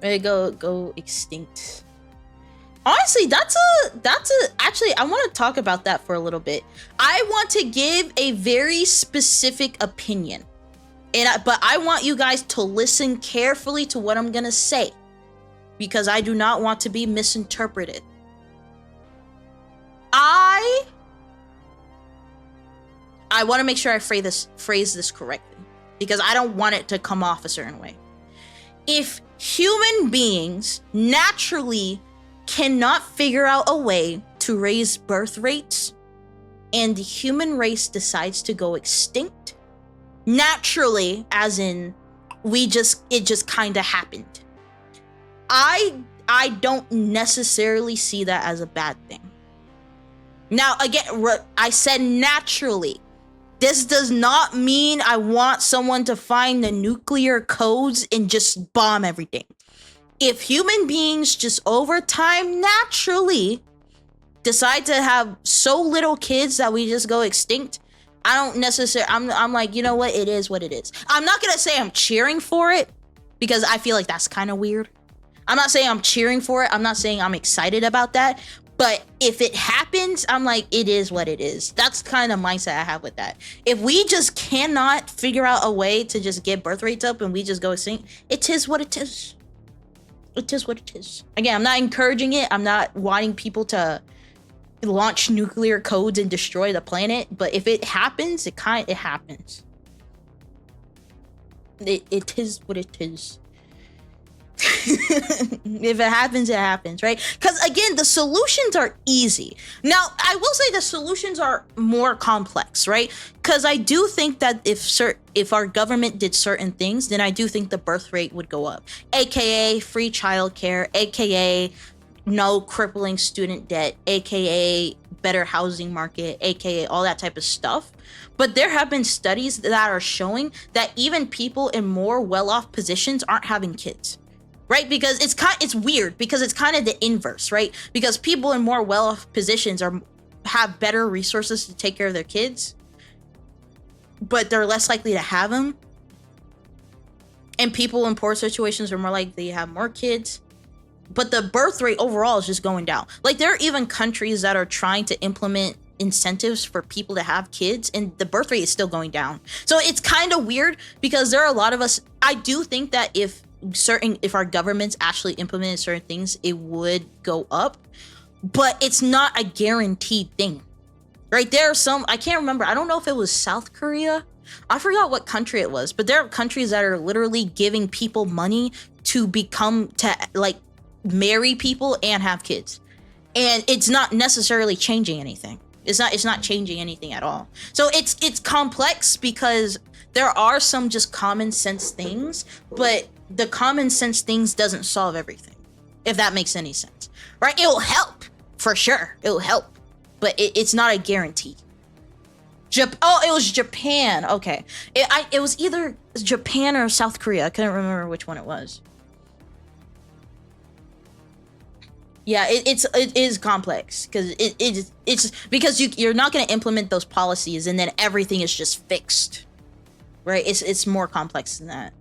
Go extinct. Honestly, that's a actually I want to talk about that for a little bit. I want to give a very specific opinion. But I want you guys to listen carefully to what I'm gonna say, because I do not want to be misinterpreted. I want to make sure I phrase this correctly, because I don't want it to come off a certain way. If human beings naturally cannot figure out a way to raise birth rates, and the human race decides to go extinct, naturally, as in it just kind of happened, I don't necessarily see that as a bad thing. Now, again, I said naturally. This does not mean I want someone to find the nuclear codes and just bomb everything. If human beings just over time naturally decide to have so little kids that we just go extinct, I don't necessarily, I'm like, you know what? It is what it is. I'm not going to say I'm cheering for it, because I feel like that's kind of weird. I'm not saying I'm cheering for it. I'm not saying I'm excited about that. But if it happens, I'm like, it is what it is. That's kind of mindset I have with that. If we just cannot figure out a way to just get birth rates up and we just go extinct, it is what it is. It is what it is. Again, I'm not encouraging it. I'm not wanting people to launch nuclear codes and destroy the planet. But if it happens, it happens. It is what it is. If it happens, it happens, right? Because again, the solutions are easy. Now, I will say the solutions are more complex, right? Because I do think that if our government did certain things, then I do think the birth rate would go up, aka free childcare, aka no crippling student debt, aka better housing market, aka all that type of stuff. But there have been studies that are showing that even people in more well-off positions aren't having kids. Right? Because it's weird, because it's kind of the inverse, right? Because people in more well-off positions have better resources to take care of their kids, but they're less likely to have them. And people in poor situations are more likely to have more kids. But the birth rate overall is just going down. Like, there are even countries that are trying to implement incentives for people to have kids, and the birth rate is still going down. So it's kind of weird, because there are a lot of us. I do think that if our governments actually implemented certain things, it would go up, but it's not a guaranteed thing, right? There are some, I can't remember, I don't know if it was South Korea, I forgot what country it was, but there are countries that are literally giving people money to like marry people and have kids, and it's not necessarily changing anything. It's not changing anything at all. So it's complex, because there are some just common sense things, but the common sense things doesn't solve everything, if that makes any sense, right? It will help, for sure. It will help, but it's not a guarantee. It was Japan. Okay. It was either Japan or South Korea. I couldn't remember which one it was. Yeah, it is complex, because it's because you're not going to implement those policies and then everything is just fixed, right? It's more complex than that.